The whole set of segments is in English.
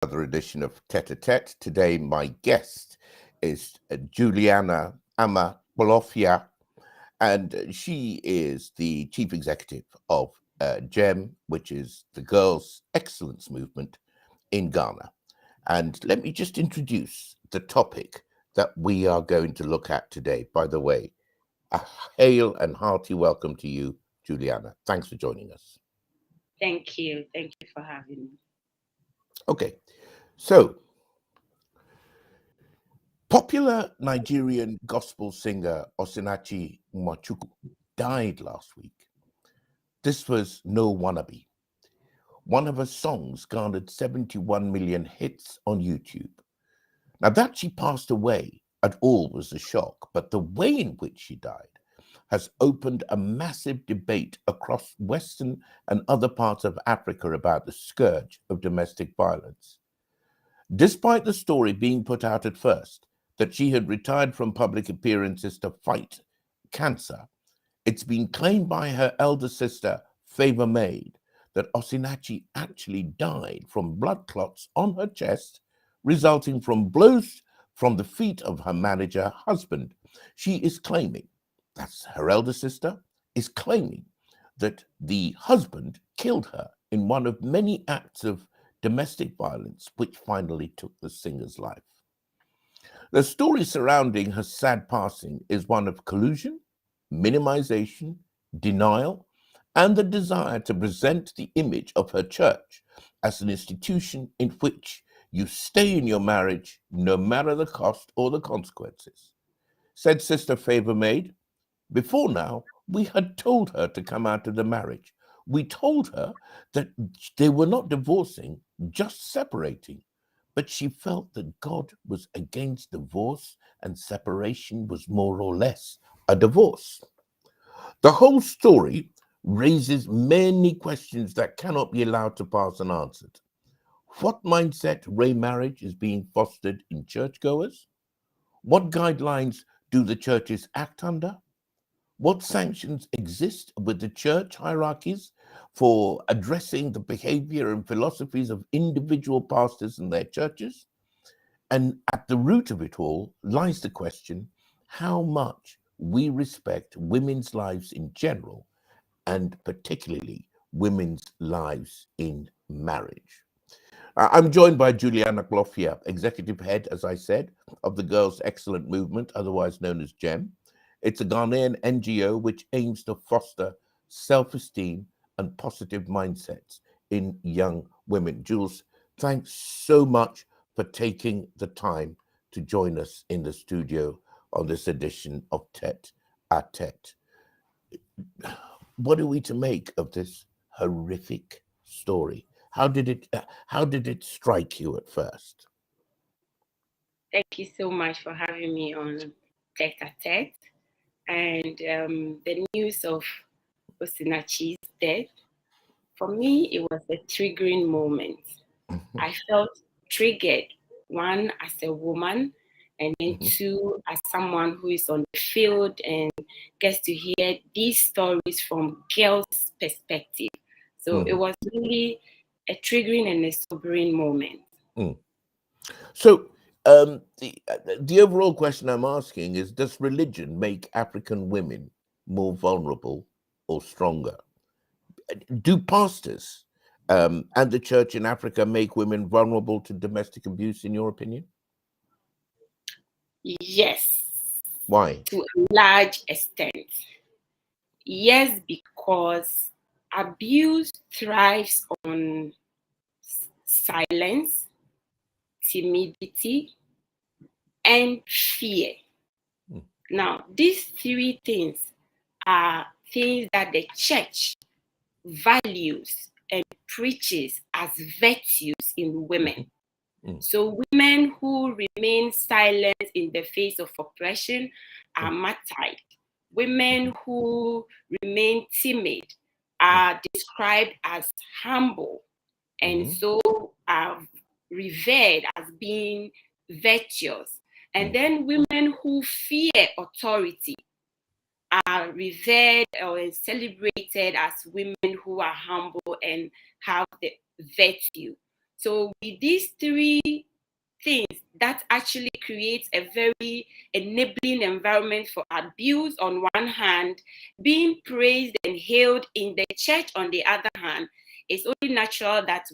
Another edition of Tete a Tete. Today, my guest is Juliana Kplorfio, and she is the chief executive of GEM, which is the Girls Excellence Movement in Ghana. And let me just introduce the topic that we are going to look at today. By the way, a hail and hearty welcome to you, Juliana. Thanks for joining us. Thank you. Thank you for having me. Okay, so popular Nigerian gospel singer Osinachi Nwachukwu died last week. This was no wannabe. One of her songs garnered 71 million hits on YouTube. Now, that she passed away at all was a shock, but the way in which she died has opened a massive debate across Western and other parts of Africa about the scourge of domestic violence. Despite the story being put out at first that she had retired from public appearances to fight cancer, it's been claimed by her elder sister, Favor Maid, that Osinachi actually died from blood clots on her chest, resulting from blows from the feet of her manager husband. She is claiming, that's her elder sister, is claiming that the husband killed her in one of many acts of domestic violence which finally took the singer's life. The story surrounding her sad passing is one of collusion, minimization, denial, and the desire to present the image of her church as an institution in which you stay in your marriage no matter the cost or the consequences. Said Sister Favor Maid, before now, we had told her to come out of the marriage. We told her that they were not divorcing, just separating. But she felt that God was against divorce and separation was more or less a divorce. The whole story raises many questions that cannot be allowed to pass unanswered. What mindset remarriage is being fostered in churchgoers? What guidelines do the churches act under? What sanctions exist with the church hierarchies for addressing the behavior and philosophies of individual pastors and their churches? And at the root of it all lies the question how much we respect women's lives in general, and particularly women's lives in marriage. I'm joined by Juliana Kplorfio, executive head, as I said, of the Girls Excellence Movement, otherwise known as GEM. It's a Ghanaian NGO which aims to foster self-esteem and positive mindsets in young women. Jules, thanks so much for taking the time to join us in the studio on this edition of Tete a Tete. What are we to make of this horrific story? How did it strike you at first? Thank you so much for having me on Tete a Tete. And the news of Osinachi's death, for me, it was a triggering moment. I felt triggered, one, as a woman, and then two, as someone who is on the field and gets to hear these stories from girls' perspective. So it was really a triggering and a sobering moment. So the overall question I'm asking is, does religion make African women more vulnerable or stronger? Do pastors and the church in Africa make women vulnerable to domestic abuse, in your opinion? Yes, Why? to a large extent. Yes, because abuse thrives on silence, timidity, and fear. Now, these three things are things that the church values and preaches as virtues in women. So women who remain silent in the face of oppression are martyred. Women who remain timid are described as humble and so are revered as being virtuous. And then women who fear authority are revered or celebrated as women who are humble and have the virtue. So with these three things, that actually creates a very enabling environment for abuse on one hand, being praised and hailed in the church on the other hand. It's only natural that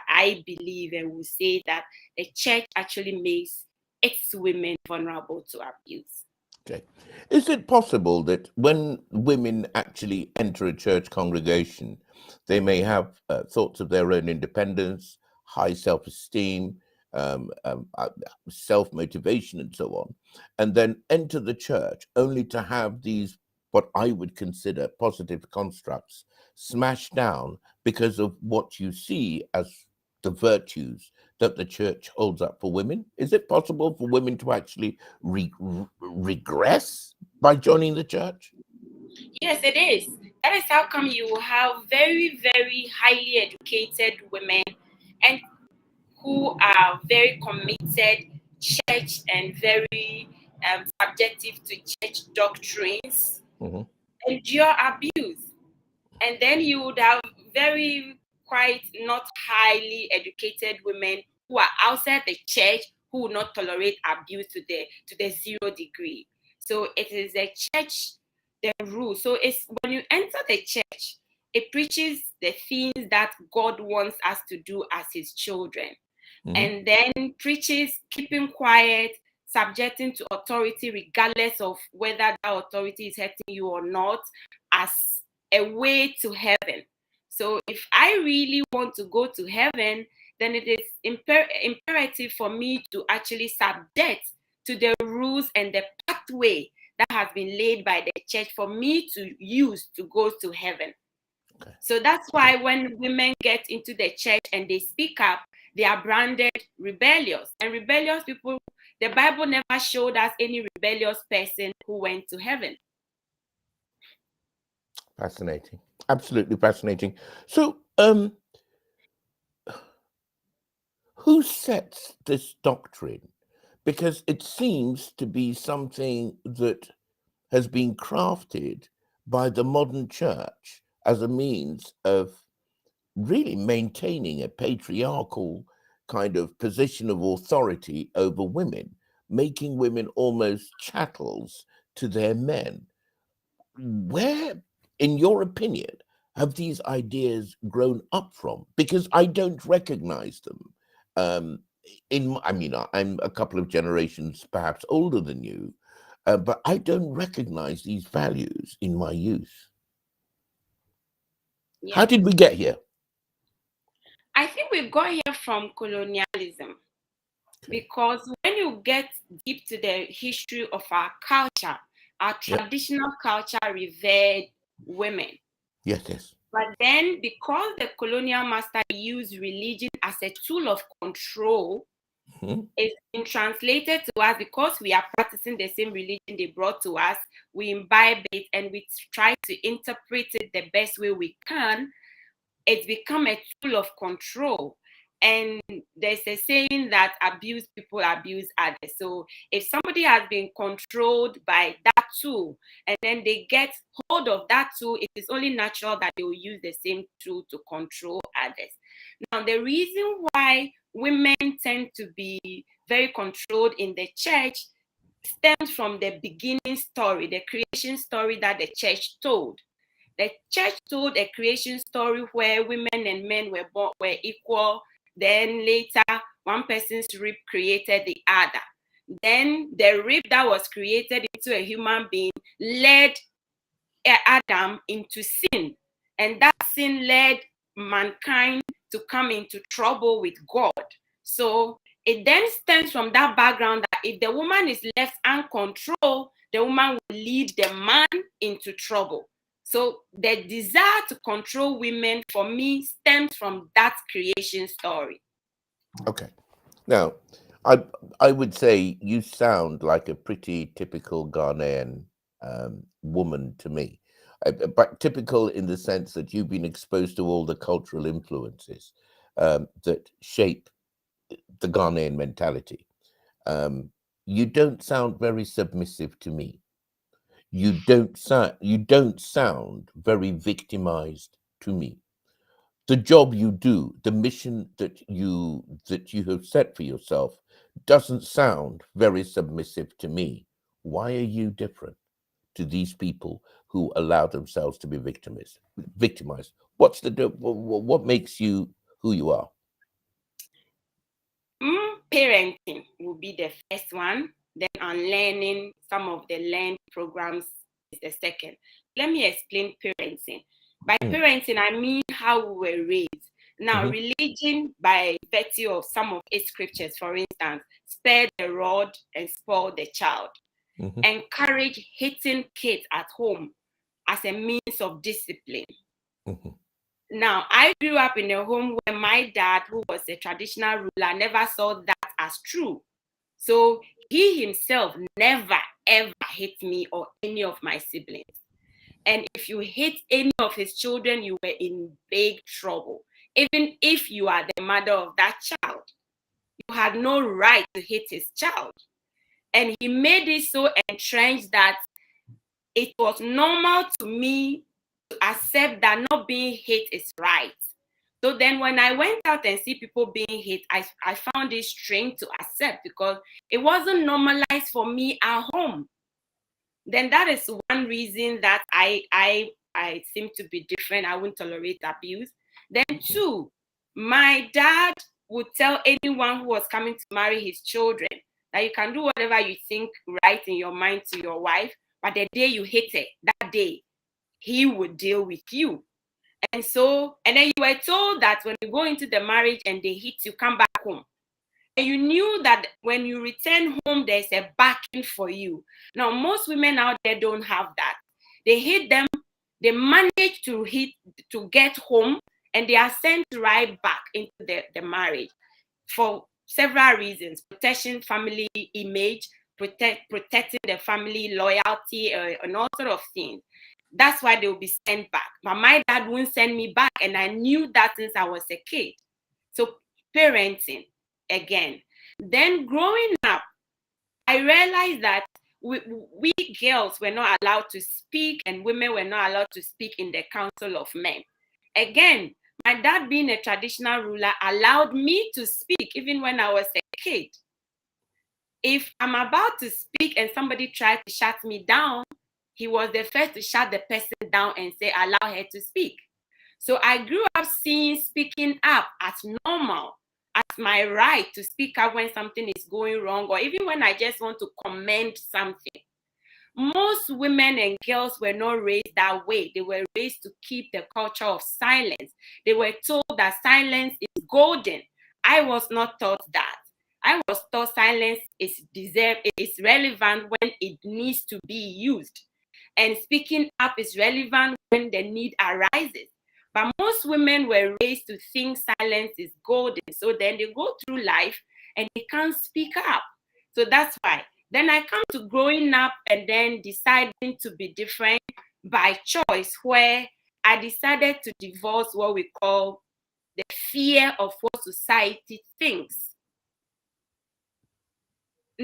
I believe and will say that the church actually makes its women vulnerable to abuse. Okay. Is it possible that when women actually enter a church congregation, they may have thoughts of their own independence, high self-esteem, self-motivation, and so on, and then enter the church only to have these, what I would consider positive constructs, smashed down because of what you see as the virtues that the church holds up for women? Is it possible for women to actually regress by joining the church? Yes, it is. That is how come you will have very, very highly educated women and who are very committed church and very subjective to church doctrines endure abuse. And then you would have very quite not highly educated women who are outside the church who will not tolerate abuse to the 0 degree. So it is the church, the rule. So it's when you enter the church, it preaches the things that God wants us to do as his children. And then preaches keeping quiet, subjecting to authority regardless of whether that authority is hurting you or not, as a way to heaven. So if I really want to go to heaven, then it is imperative for me to actually subject to the rules and the pathway that has been laid by the church for me to use to go to heaven. Okay. So that's why when women get into the church and they speak up, they are branded rebellious. And rebellious people, the Bible never showed us any rebellious person who went to heaven. Fascinating. Absolutely fascinating. So, who sets this doctrine? Because it seems to be something that has been crafted by the modern church as a means of really maintaining a patriarchal kind of position of authority over women, making women almost chattels to their men. Where, in your opinion, have these ideas grown up from? Because I don't recognize them. I'm a couple of generations perhaps older than you, but I don't recognize these values in my youth. Yeah. How did we get here? I think we got here from colonialism. Okay. Because when you get deep to the history of our culture, our traditional culture revered women. Yes. But then because the colonial master used religion as a tool of control, it's been translated to us because we are practicing the same religion they brought to us. We imbibe it and we try to interpret it the best way we can. It's become a tool of control. And there's a saying that abuse people abuse others. So if somebody has been controlled by that tool and then they get hold of that tool, it is only natural that they will use the same tool to control others. Now, the reason why women tend to be very controlled in the church stems from the beginning story, the creation story that the church told. The church told a creation story where women and men were equal. Then later, one person's rib created the other. Then the rib that was created into a human being led Adam into sin. And that sin led mankind to come into trouble with God. So it then stems from that background that if the woman is left uncontrolled, the woman will lead the man into trouble. So the desire to control women for me stems from that creation story. Okay. Now, I would say you sound like a pretty typical Ghanaian woman to me, but typical in the sense that you've been exposed to all the cultural influences that shape the Ghanaian mentality. You don't sound very submissive to me. You don't sound very victimized to me. the job you do, the mission that you have set for yourself, doesn't sound very submissive to me. Why are you different to these people who allow themselves to be victimized? What makes you who you are? Parenting will be the first one. Then unlearning some of the learned programs is the second. Let me explain parenting. By parenting, I mean how we were raised. Now, religion, by virtue of some of its scriptures, for instance, spare the rod and spoil the child. Encourage hitting kids at home as a means of discipline. Now, I grew up in a home where my dad, who was a traditional ruler, never saw that as true. So he himself never, ever hit me or any of my siblings. And if you hit any of his children, you were in big trouble. Even if you are the mother of that child, you had no right to hit his child. And he made it so entrenched that it was normal to me to accept that not being hit is right. So then when I went out and see people being hit, I found it strange to accept because it wasn't normalized for me at home. Then that is one reason that I seem to be different. I won't tolerate abuse. Then two, my dad would tell anyone who was coming to marry his children that you can do whatever you think right in your mind to your wife, but the day you hit it, that day, he would deal with you. And then you were told that when you go into the marriage and they hit you, come back home. And you knew that when you return home, there's a backing for you. Now, most women out there don't have that. They hit them, they manage to get home, and they are sent right back into the marriage for several reasons: protection, family image, protecting the family loyalty, and all sort of things. That's why they will be sent back. But my dad wouldn't send me back, and I knew that since I was a kid. So parenting, again. Then growing up, I realized that we girls were not allowed to speak, and women were not allowed to speak in the council of men. Again, my dad, being a traditional ruler, allowed me to speak even when I was a kid. If I'm about to speak and somebody tried to shut me down, he was the first to shut the person down and say, allow her to speak. So I grew up seeing speaking up as normal, as my right to speak up when something is going wrong, or even when I just want to commend something. Most women and girls were not raised that way. They were raised to keep the culture of silence. They were told that silence is golden. I was not taught that. I was taught silence is relevant when it needs to be used. And speaking up is relevant when the need arises. But most women were raised to think silence is golden. So then they go through life and they can't speak up. So that's why. Then I come to growing up and then deciding to be different by choice, where I decided to divorce what we call the fear of what society thinks.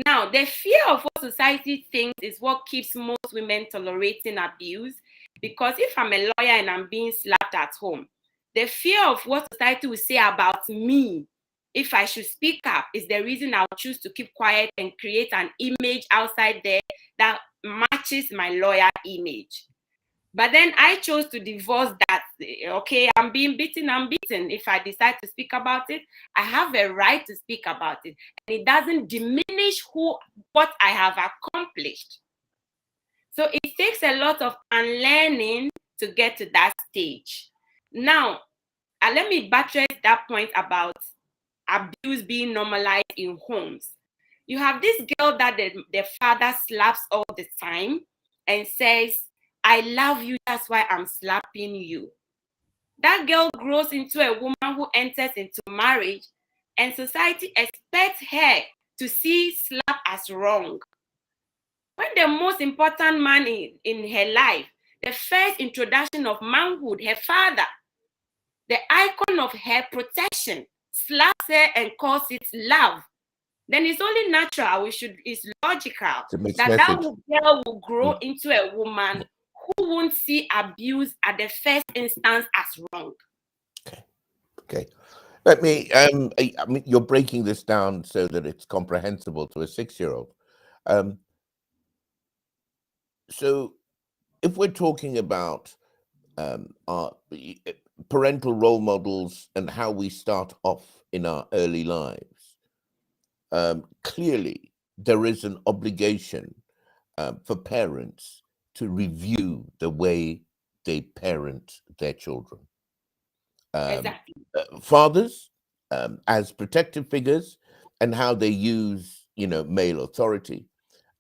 Now, the fear of what society thinks is what keeps most women tolerating abuse, because if I'm a lawyer and I'm being slapped at home, the fear of what society will say about me if I should speak up is the reason I'll choose to keep quiet and create an image outside there that matches my lawyer image. But then I chose to divorce that. Okay, I'm being beaten, I'm beaten. If I decide to speak about it, I have a right to speak about it. And it doesn't diminish what I have accomplished. So it takes a lot of unlearning to get to that stage. Now, let me buttress that point about abuse being normalized in homes. You have this girl that the father slaps all the time and says, I love you, that's why I'm slapping you. That girl grows into a woman who enters into marriage, and society expects her to see slap as wrong. When the most important man in her life, the first introduction of manhood, her father, the icon of her protection, slaps her and calls it love, then it's only natural, it's logical that girl will grow into a woman who won't see abuse at the first instance as wrong. Okay. Okay. Let me, I mean, you're breaking this down so that it's comprehensible to a 6-year-old. So if we're talking about our parental role models and how we start off in our early lives, clearly there is an obligation for parents to review the way they parent their children. Exactly. Fathers as protective figures and how they use, male authority,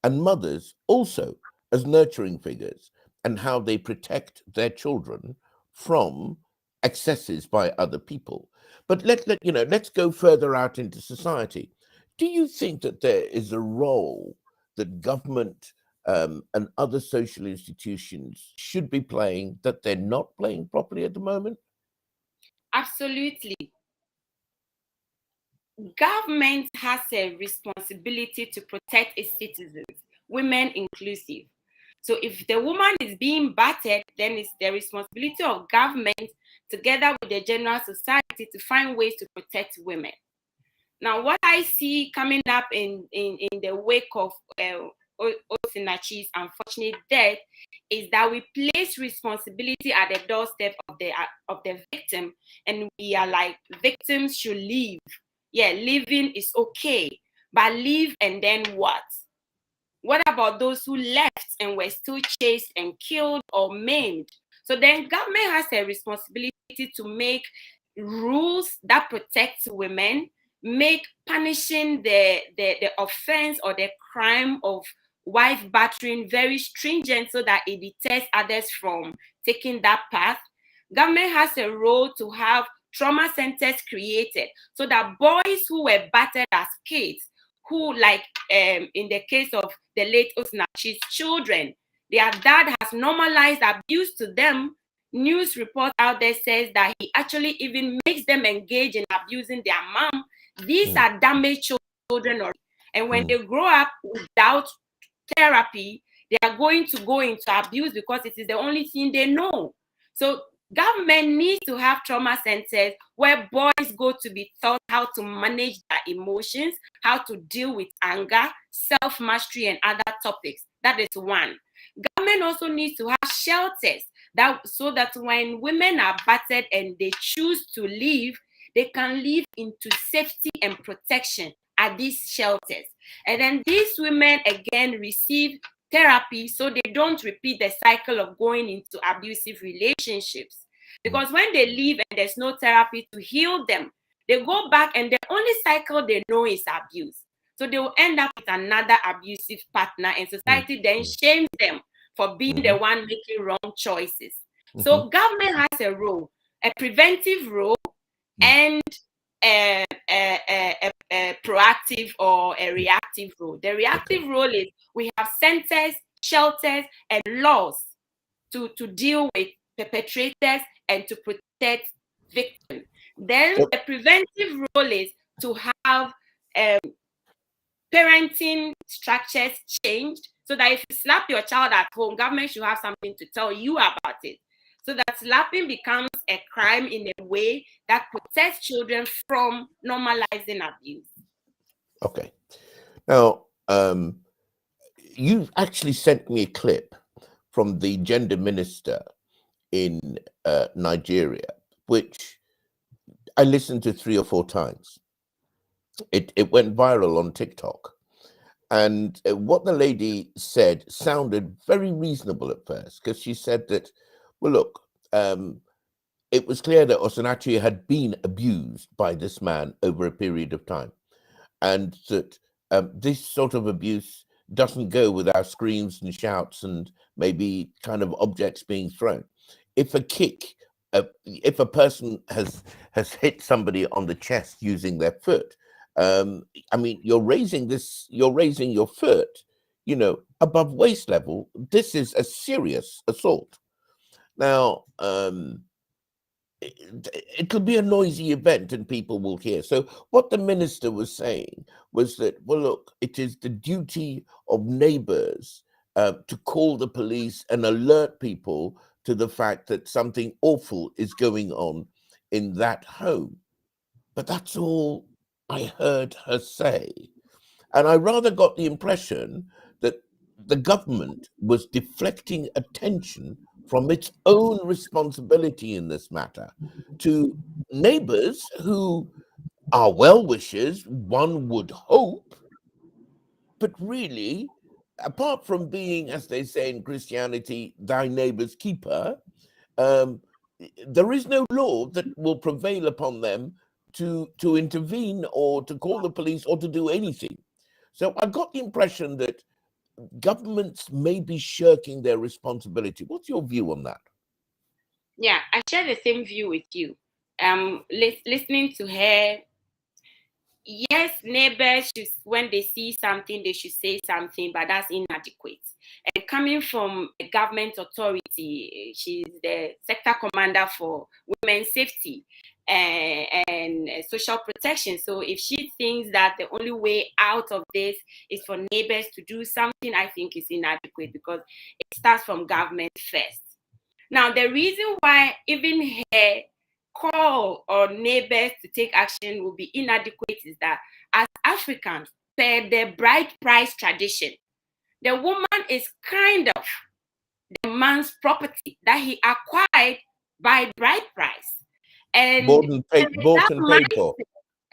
and mothers also as nurturing figures and how they protect their children from excesses by other people. But let's go further out into society. Do you think that there is a role that government and other social institutions should be playing that they're not playing properly at the moment? Absolutely. Government has a responsibility to protect its citizens, women inclusive. So if the woman is being battered, then it's the responsibility of government together with the general society to find ways to protect women. Now, what I see coming up in the wake of Osinachi's unfortunate death is that we place responsibility at the doorstep of the victim, and we are like, victims should leave. Yeah, leaving is okay, but leave and then what? What about those who left and were still chased and killed or maimed? So then government has a responsibility to make rules that protect women, make punishing the offense or the crime of wife battering very stringent so that it deters others from taking that path. Government has a role to have trauma centers created so that boys who were battered as kids, who like in the case of the late Osinachi's children, their dad has normalized abuse to them. News report out there says that he actually even makes them engage in abusing their mom. These are damaged children already. And when they grow up without therapy, they are going to go into abuse because it is the only thing they know. So government needs to have trauma centers where boys go to be taught how to manage their emotions, how to deal with anger, self-mastery, and other topics. That is one. Government also needs to have shelters so that when women are battered and they choose to leave, they can live into safety and protection at these shelters. And then these women again receive therapy so they don't repeat the cycle of going into abusive relationships. Because when they leave and there's no therapy to heal them, they go back and the only cycle they know is abuse. So they will end up with another abusive partner, and society then shames them for being the one making wrong choices. So government has a role, a preventive role, and a proactive or a reactive role. The reactive role is we have centers, shelters, and laws to deal with perpetrators and to protect victims. Then the preventive role is to have parenting structures changed so that if you slap your child at home, government should have something to tell you about it. So that slapping becomes a crime in a way that protects children from normalizing abuse. Okay. Now, you actually sent me a clip from the gender minister in Nigeria, which I listened to 3 or 4 times. It went viral on TikTok. And what the lady said sounded very reasonable at first, because she said that, well, look, it was clear that Osinachi had been abused by this man over a period of time, and that this sort of abuse doesn't go without screams and shouts and maybe kind of objects being thrown. If a kick, if a person has hit somebody on the chest using their foot, I mean, you're raising your foot, above waist level. This is a serious assault. Now, it could be a noisy event and people will hear. So what the minister was saying was that, well, look, it is the duty of neighbors to call the police and alert people to the fact that something awful is going on in that home. But that's all I heard her say. And I rather got the impression that the government was deflecting attention from its own responsibility in this matter to neighbors who are well wishers, one would hope, but really, apart from being, as they say in Christianity, thy neighbor's keeper, um, there is no law that will prevail upon them to intervene or to call the police or to do anything. So I got the impression that governments may be shirking their responsibility. What's your view on that? Yeah, I share the same view with you. Listening to her, yes, neighbors should, when they see something, they should say something, but that's inadequate. And coming from a government authority, she's the sector commander for women's safety and social protection. So if she thinks that the only way out of this is for neighbors to do something, I think it's inadequate because it starts from government first. Now, the reason why even her call on neighbors to take action will be inadequate is that as Africans, per the bride price tradition, the woman is kind of the man's property that he acquired by bride price. And Bought and paid for.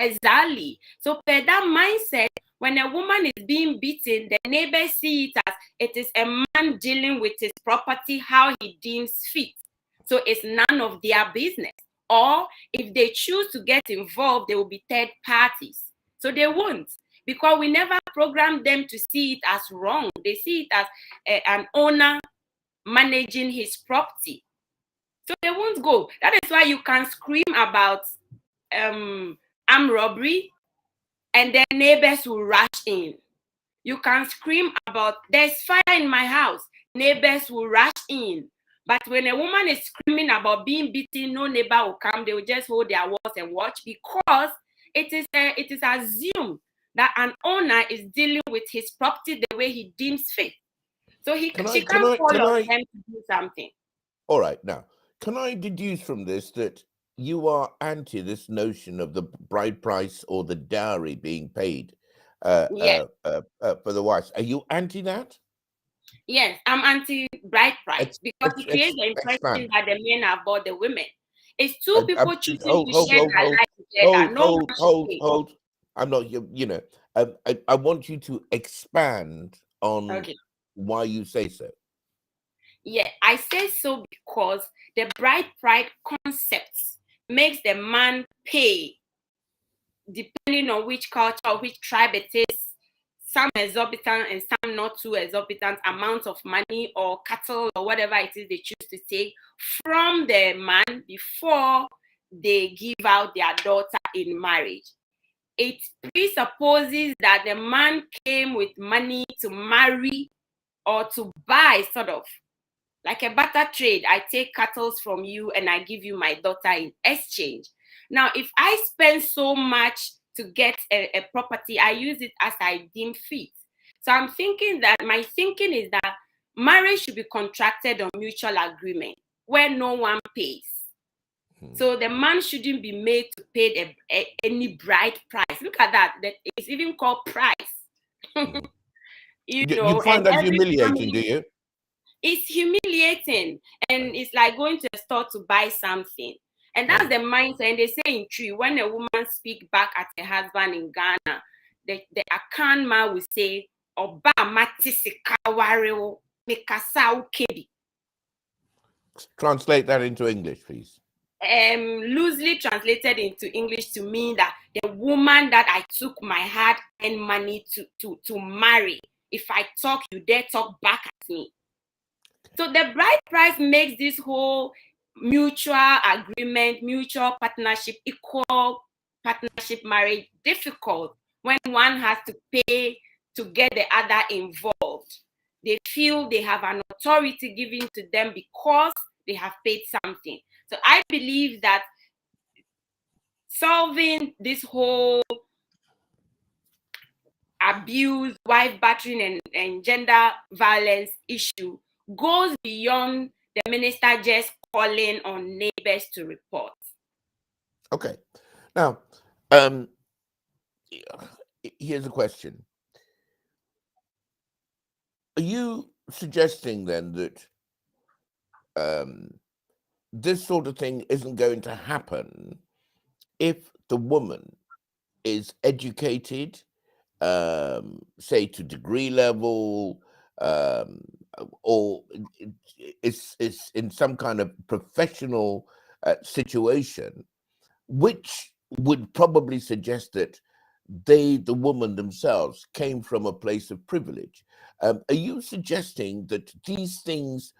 Exactly. So per that mindset, when a woman is being beaten, the neighbors see it as it is a man dealing with his property how he deems fit. So it's none of their business. Or if they choose to get involved, they will be third parties. So they won't, because we never programmed them to see it as wrong. They see it as an owner managing his property. So they won't go. That is why you can scream about armed robbery and then neighbors will rush in. You can scream about there's fire in my house, neighbors will rush in. But when a woman is screaming about being beaten, no neighbor will come. They will just hold their walls and watch, because it is assumed that an owner is dealing with his property the way he deems fit. So she can't call on them to do something. All right, now, can I deduce from this that you are anti this notion of the bride price or the dowry being paid for the wives? Are you anti that? Yes, I'm anti-bride price because it creates the impression that the men have bought the women. It's two people choosing to share their life together. No one should hold. I'm not, you know, I want you to expand on why you say so. Yeah, I say so because the bride price concept makes the man pay, depending on which culture or which tribe it is, some exorbitant and some not too exorbitant amount of money or cattle or whatever it is they choose to take from the man before they give out their daughter in marriage. It presupposes that the man came with money to marry or to buy, sort of like a barter trade. I take cattle from you and I give you my daughter in exchange. Now, if I spend so much to get a property, I use it as I deem fit. So I'm thinking that my thinking is that marriage should be contracted on mutual agreement where no one pays. So the man shouldn't be made to pay any bride price. Look at that. It's even called price. You find that humiliating, do you? It's humiliating, and it's like going to a store to buy something. And that's the mindset. And they say in tree, when a woman speak back at her husband in Ghana, the Akan man will say, Oba matisikawareo mikasa ukebi. Translate that into English, please. Loosely translated into English to mean that the woman that I took my hard-earned money to marry, if I talk, you dare talk back at me. So the bride price makes this whole mutual agreement, mutual partnership, equal partnership marriage difficult when one has to pay to get the other involved. They feel they have an authority given to them because they have paid something. So I believe that solving this whole abuse, wife battering, and gender violence issue goes beyond the minister just calling on neighbors to report. Okay. Now, Um, Here's a question. Are you suggesting then that this sort of thing isn't going to happen if the woman is educated, say to degree level, or is in some kind of professional situation, which would probably suggest that the woman themselves, came from a place of privilege. Are you suggesting that these things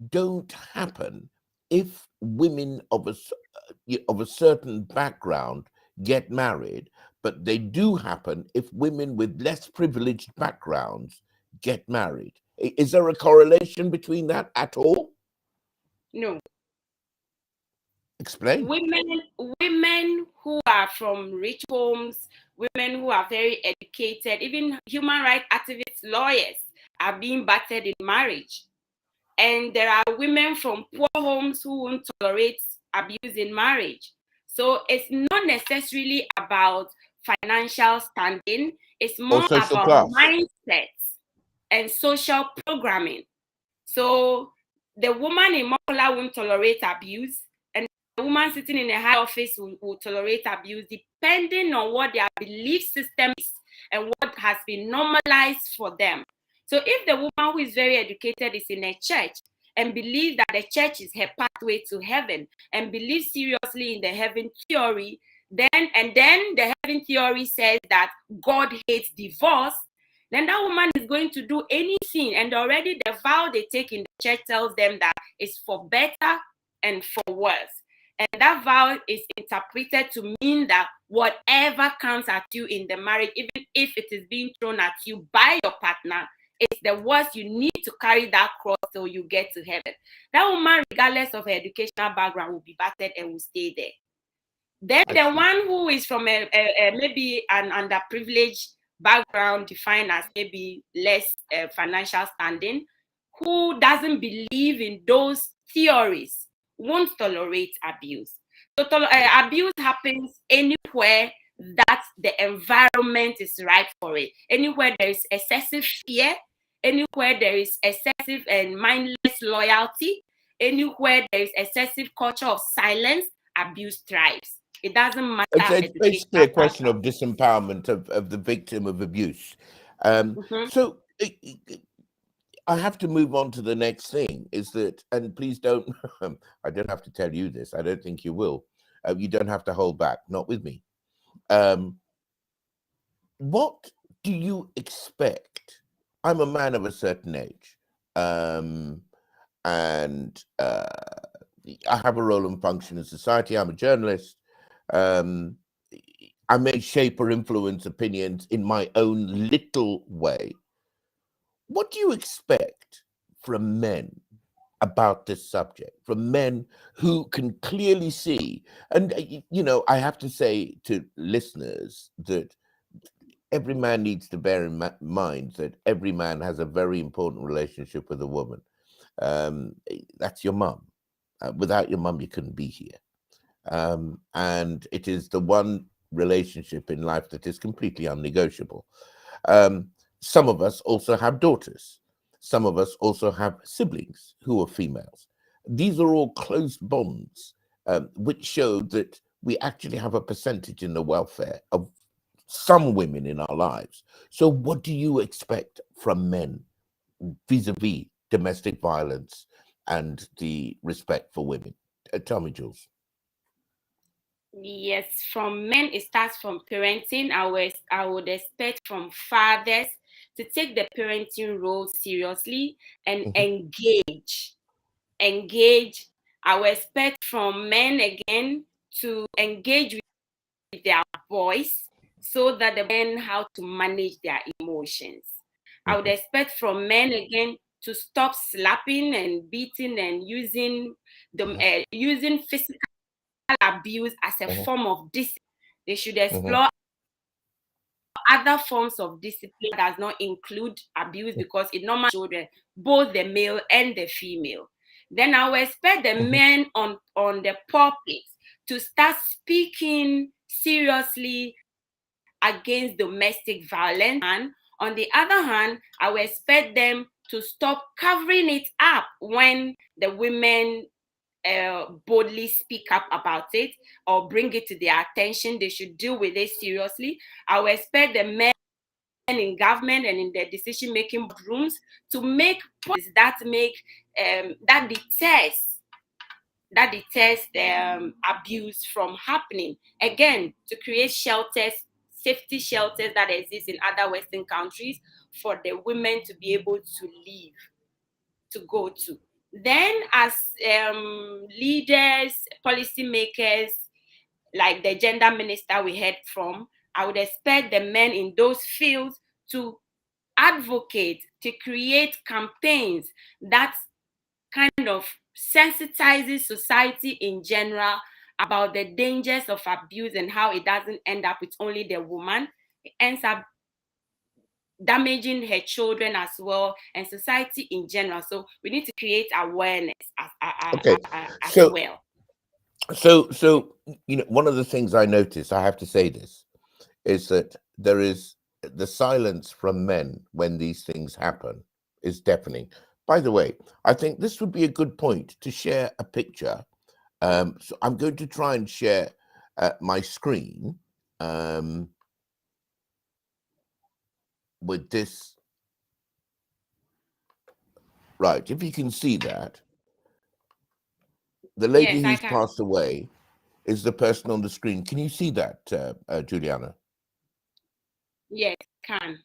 don't happen if women of a certain background get married, but they do happen if women with less privileged backgrounds get married? Is there a correlation between that at all? No. Explain. Women who are from rich homes, women who are very educated, even human rights activists, lawyers are being battered in marriage. And there are women from poor homes who won't tolerate abuse in marriage. So it's not necessarily about financial standing, it's Or more social about class? mindsets and social programming. So the woman in Mokola won't tolerate abuse, and the woman sitting in a high office will tolerate abuse, depending on what their belief system is and what has been normalized for them. So if the woman who is very educated is in a church and believes that the church is her pathway to heaven and believes seriously in the heaven theory, then the heaven theory says that God hates divorce, then that woman is going to do anything. And already the vow they take in the church tells them that it's for better and for worse. And that vow is interpreted to mean that whatever comes at you in the marriage, even if it is being thrown at you by your partner, it's the worst. You need to carry that cross till you get to heaven. That woman, regardless of her educational background, will be battered and will stay there. Then the one who is from maybe an underprivileged background, defined as maybe less financial standing, who doesn't believe in those theories, won't tolerate abuse. So abuse happens anywhere that the environment is right for it. Anywhere there is excessive fear, anywhere there is excessive and mindless loyalty, anywhere there is excessive culture of silence, abuse thrives. It doesn't matter It's basically educational a question background. of disempowerment of the victim of abuse. Mm-hmm. So I have to move on to the next thing, is that, and please don't, I don't have to tell you this, I don't think you will. You don't have to hold back, not with me. What do you expect? I'm a man of a certain age, and I have a role and function in society. I'm a journalist. Um, I may shape or influence opinions in my own little way. What do you expect from men about this subject, from men who can clearly see? And, I have to say to listeners that every man needs to bear in mind that every man has a very important relationship with a woman. That's your mum. Without your mum, you couldn't be here. And it is the one relationship in life that is completely unnegotiable. Some of us also have daughters. Some of us also have siblings who are females. These are all close bonds, which show that we actually have a percentage in the welfare of some women in our lives. So what do you expect from men vis-a-vis domestic violence and the respect for women? Tell me, Jules. Yes, from men, it starts from parenting. I would expect from fathers to take the parenting role seriously and Mhm, engage. Engage. I would expect from men again to engage with their voice so that they learn how to manage their emotions. I would mhm, expect from men again to stop slapping and beating and mhm, using physical abuse as a mhm, form of discipline. They should mhm, explore other forms of discipline that does not include abuse, because it normally children, both the male and the female. Then I will expect the mhm, men on the pulpit to start speaking seriously against domestic violence. And on the other hand, I would expect them to stop covering it up when the women boldly speak up about it or bring it to their attention. They should deal with it seriously. I would expect the men in government and in their decision-making rooms to make policies that deters the abuse from happening. Again, to create shelters, safety shelters that exist in other Western countries for the women to be able to live, to go to. Then, as leaders, policymakers, like the gender minister we heard from, I would expect the men in those fields to advocate, to create campaigns that kind of sensitizes society in general about the dangers of abuse and how it doesn't end up with only the woman. It ends up damaging her children as well and society in general. So we need to create awareness Okay. as So, well. so one of the things I notice, I have to say this, is that there is the silence from men when these things happen is deafening. By the way, I think this would be a good point to share a picture. So I'm going to try and share my screen with this. Right, if you can see that, the lady Yes, I who's can. passed away is the person on the screen. Can you see that, Juliana? Yes, can.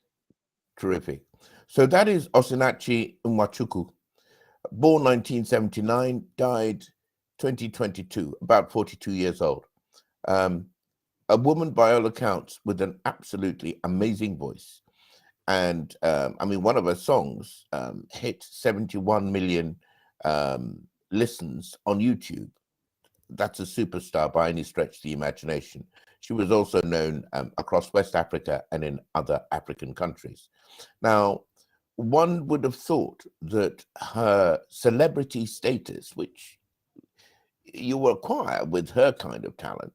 Terrific. So that is Osinachi Nwachukwu, born 1979, died 2022, about 42 years old. A woman, by all accounts, with an absolutely amazing voice. And I mean, one of her songs hit 71 million listens on YouTube. That's a superstar by any stretch of the imagination. She was also known across West Africa and in other African countries. Now, one would have thought that her celebrity status, which you acquire with her kind of talent,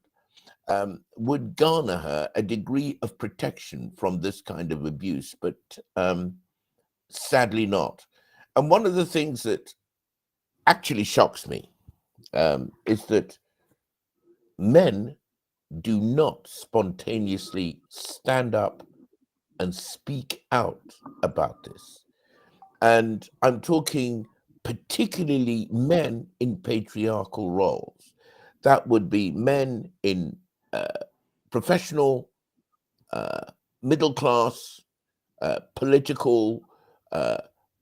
would garner her a degree of protection from this kind of abuse, but sadly not. And one of the things that actually shocks me is that men do not spontaneously stand up and speak out about this. And I'm talking particularly men in patriarchal roles. That would be men in professional, middle class, political,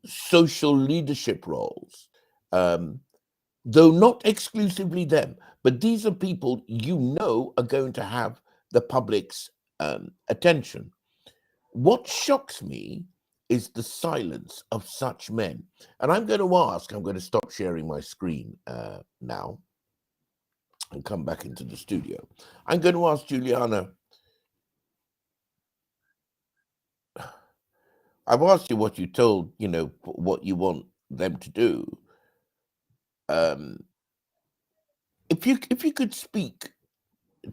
social leadership roles, though not exclusively them. But these are people are going to have the public's attention. What shocks me is the silence of such men. And I'm going to stop sharing my screen now and come back into the studio. I'm going to ask Juliana, I've asked you what you told, what you want them to do. If you could speak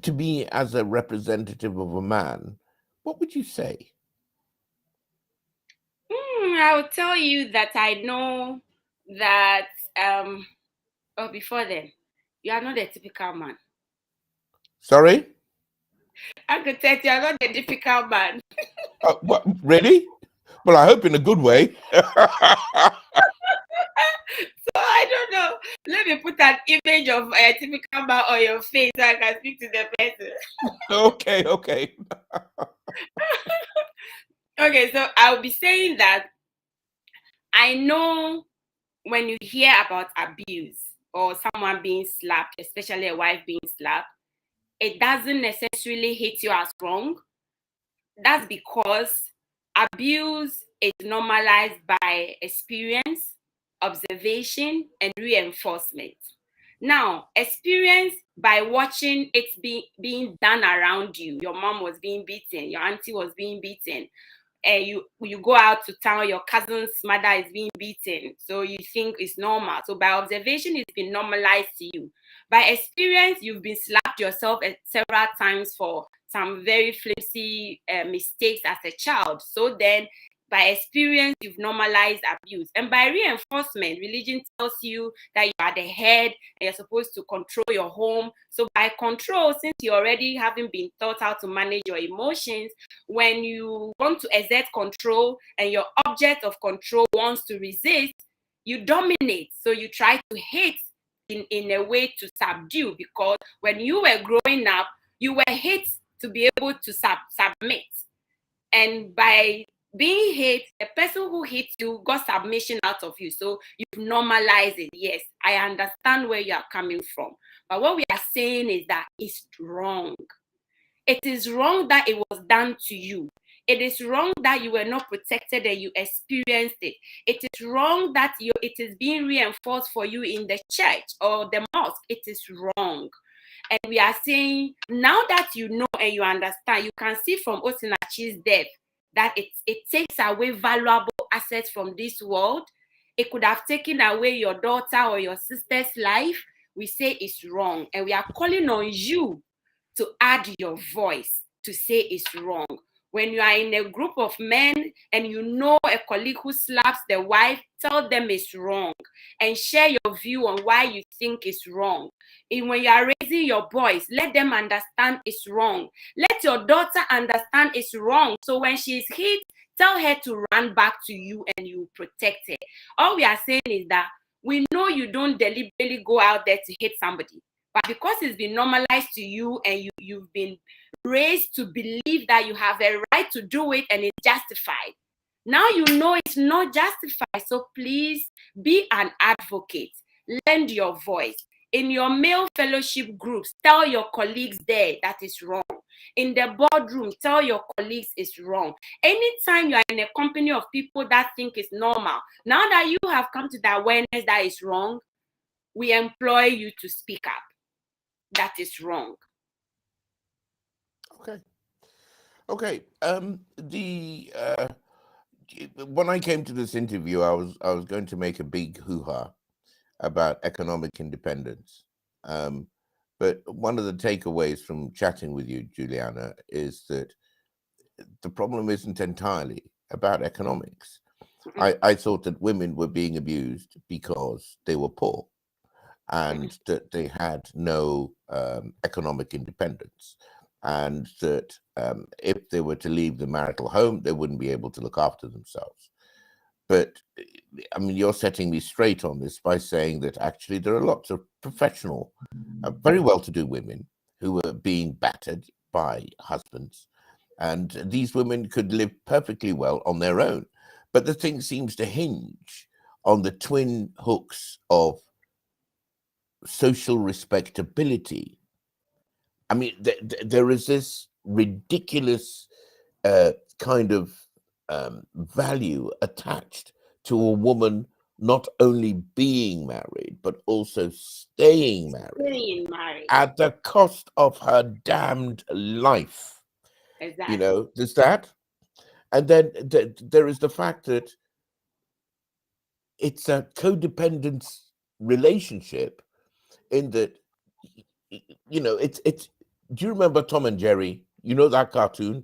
to me as a representative of a man, what would you say? I will tell you that I know that before then, you are not a typical man. Sorry? I could tell you are not a typical man. What, really? Well, I hope in a good way. So I don't know. Let me put an image of a typical man on your face so I can speak to the person. Okay. Okay, so I'll be saying that I know when you hear about abuse or someone being slapped, especially a wife being slapped, it doesn't necessarily hit you as wrong. That's because abuse is normalized by experience, observation, and reinforcement. Now, experience by watching it being done around you. Your mom was being beaten, your auntie was being beaten. You go out to town, your cousin's mother is being beaten, so you think it's normal. So by observation, it's been normalized to you. By experience, you've been slapped yourself several times for some very flimsy mistakes as a child. So then, by experience, you've normalized abuse. And by reinforcement, religion tells you that you are the head and you're supposed to control your home. So by control, since you already haven't been taught how to manage your emotions, when you want to exert control and your object of control wants to resist, you dominate. So you try to hate in a way to subdue, because when you were growing up, you were hit to be able to submit. And by being hit, the person who hits you got submission out of you. So you've normalized it. Yes, I understand where you are coming from. But what we are saying is that it's wrong. It is wrong that it was done to you. It is wrong that you were not protected and you experienced it. It is wrong that it is being reinforced for you in the church or the mosque. It is wrong. And we are saying, now that you know and you understand, you can see from Osinachi's death that it takes away valuable assets from this world. It could have taken away your daughter or your sister's life. We say it's wrong. And we are calling on you to add your voice to say it's wrong. When you are in a group of men and you know a colleague who slaps the wife, tell them it's wrong and share your view on why you think it's wrong. And when you are raising your boys, let them understand it's wrong. Let your daughter understand it's wrong. So when she's hit, tell her to run back to you and you protect her. All we are saying is that we know you don't deliberately go out there to hit somebody. But because it's been normalized to you and you've been raised to believe that you have a right to do it and it's justified, now you know it's not justified. So please be an advocate. Lend your voice. In your male fellowship groups, tell your colleagues there that is wrong. In the boardroom, tell your colleagues it's wrong. Anytime you are in a company of people that think it's normal, now that you have come to the awareness that it's wrong, we employ you to speak up. That is wrong. Okay. When I came to this interview, I was going to make a big hoo-ha about economic independence. But one of the takeaways from chatting with you, Juliana, is that the problem isn't entirely about economics. I thought that women were being abused because they were poor and that they had no economic independence, and that if they were to leave the marital home, they wouldn't be able to look after themselves. But I mean, you're setting me straight on this by saying that actually there are lots of professional, very well-to-do women who are being battered by husbands, and these women could live perfectly well on their own. But the thing seems to hinge on the twin hooks of social respectability. I mean, there is this ridiculous kind of value attached to a woman not only being married, but also staying married at the cost of her damned life. Exactly. You know, there's that. And then there is the fact that it's a codependent relationship in that, you know, it's do you remember Tom and Jerry? You know that cartoon?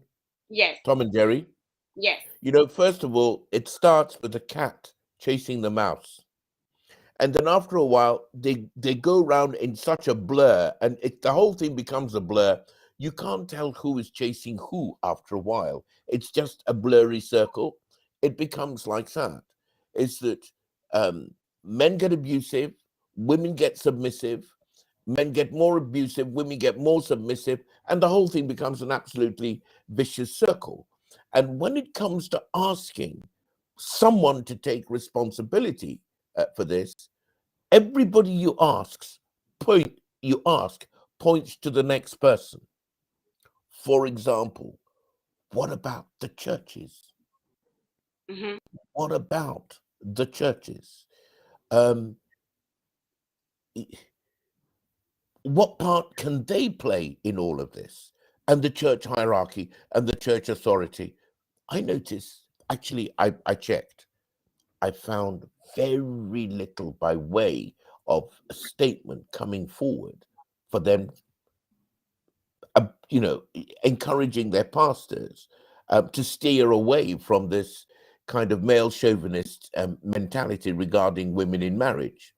Yes. Tom and Jerry? Yes. You know, first of all, it starts with a cat chasing the mouse. And then after a while, they go around in such a blur, and the whole thing becomes a blur. You can't tell who is chasing who after a while. It's just a blurry circle. It becomes like that. It's that men get abusive, women get submissive, men get more abusive, women get more submissive, and the whole thing becomes an absolutely vicious circle. And when it comes to asking someone to take responsibility for this, everybody you ask points to the next person. For example, what about the churches? What about the churches? What part can they play in all of this? And the church hierarchy and the church authority. I noticed, actually, I checked. I found very little by way of a statement coming forward for them, encouraging their pastors to steer away from this kind of male chauvinist mentality regarding women in marriage.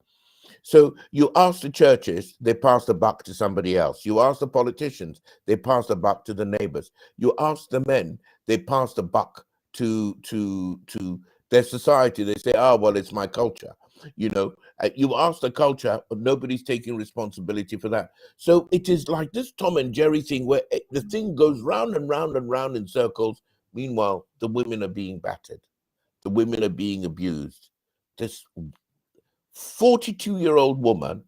So you ask the churches, they pass the buck to somebody else. You ask the politicians, they pass the buck to the neighbors. You ask the men, they pass the buck to their society. They say, oh, well, it's my culture. You ask the culture, but nobody's taking responsibility for that. So it is like this Tom and Jerry thing where the thing goes round and round and round in circles. Meanwhile, the women are being battered. The women are being abused. This 42-year-old woman,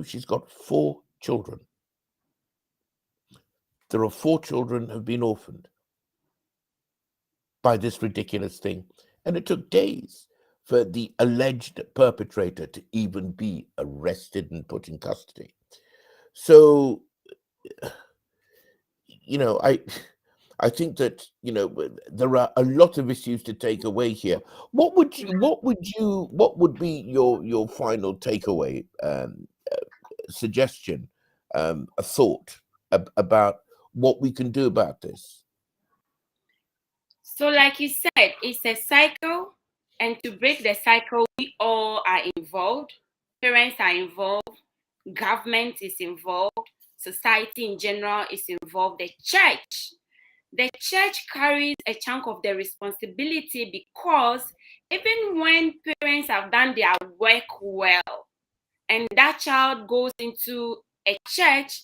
she's got 4 children. There are 4 children have been orphaned by this ridiculous thing. And it took days for the alleged perpetrator to even be arrested and put in custody. So, I think that, there are a lot of issues to take away here. What would be your final takeaway, suggestion, a thought about what we can do about this? So like you said, it's a cycle, and to break the cycle, we all are involved. Parents are involved, government is involved, society in general is involved, the church carries a chunk of the responsibility, because even when parents have done their work well and that child goes into a church,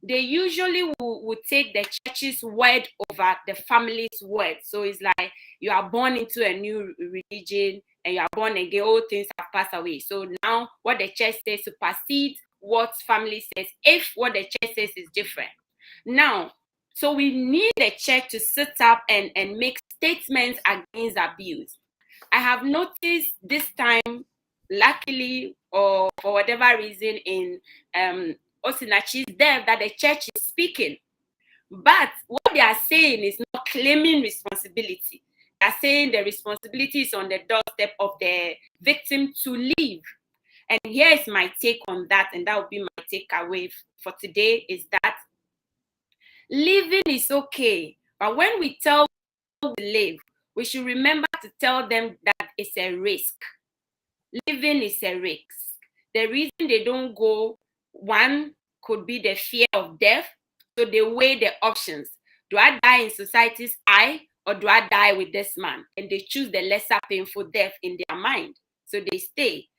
they usually will take the church's word over the family's word. So it's like you are born into a new religion and you are born again, all things have passed away. So now what the church says supersedes what family says, if what the church says is different. Now, so we need the church to sit up and make statements against abuse. I have noticed this time, luckily or for whatever reason, in Osinachi's death, that the church is speaking. But what they are saying is not claiming responsibility. They are saying the responsibility is on the doorstep of the victim to leave. And here is my take on that, and that will be my takeaway for today, is that living is okay, but when we tell them to live, we should remember to tell them that it's a risk. Living is a risk. The reason they don't go, one could be the fear of death. So they weigh the options. Do I die in society's eye, or do I die with this man? And they choose the lesser painful death in their mind. So they stay.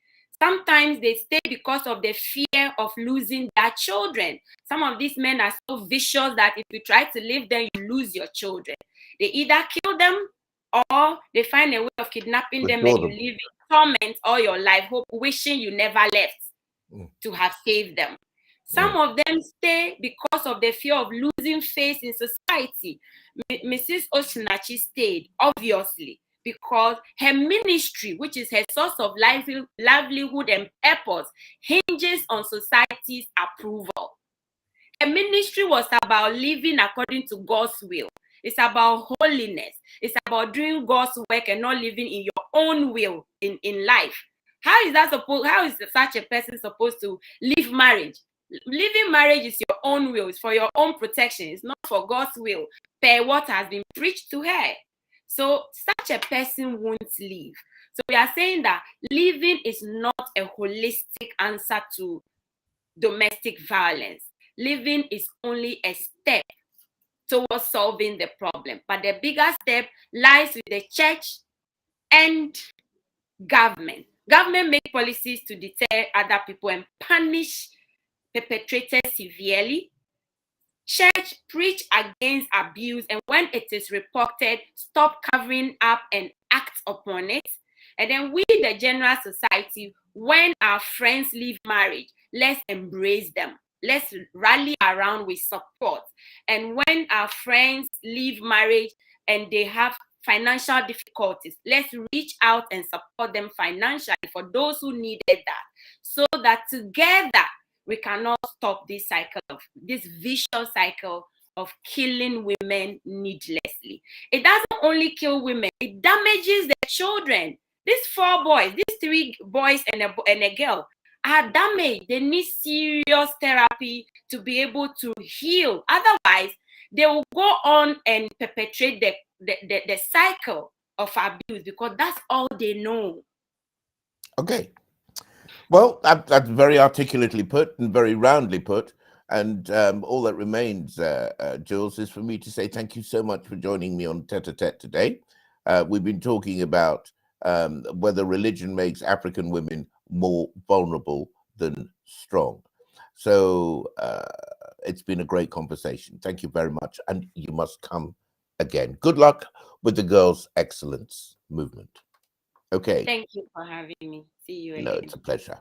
Sometimes they stay because of the fear of losing their children. Some of these men are so vicious that if you try to leave them, you lose your children. They either kill them, or they find a way of kidnapping them, and you live in torment all your life, wishing you never left to have saved them. Some of them stay because of the fear of losing face in society. Mrs. Osinachi stayed, obviously, because her ministry, which is her source of livelihood and purpose, hinges on society's approval. Her ministry was about living according to God's will. It's about holiness. It's about doing God's work and not living in your own will in life. How is such a person supposed to live marriage? Living marriage is your own will. It's for your own protection. It's not for God's will, per what has been preached to her. So such a person won't live. So we are saying that living is not a holistic answer to domestic violence. Living is only a step towards solving the problem. But the bigger step lies with the church and government. Government make policies to deter other people and punish perpetrators severely. Church preach against abuse, and when it is reported, stop covering up and act upon it. And then we, the general society, when our friends leave marriage, let's embrace them. Let's rally around with support. And when our friends leave marriage and they have financial difficulties, let's reach out and support them financially for those who needed that, so that together we cannot stop this vicious cycle of killing women needlessly. It doesn't only kill women, it damages their children. These 4 boys, these 3 boys and a girl, are damaged. They need serious therapy to be able to heal. Otherwise, they will go on and perpetrate the cycle of abuse, because that's all they know. Okay. Well, that's very articulately put and very roundly put. And all that remains, Jules, is for me to say thank you so much for joining me on Tete a Tete today. We've been talking about whether religion makes African women more vulnerable than strong. So it's been a great conversation. Thank you very much. And you must come again. Good luck with the Girls Excellence Movement. Okay. Thank you for having me. See you again. No, it's a pleasure.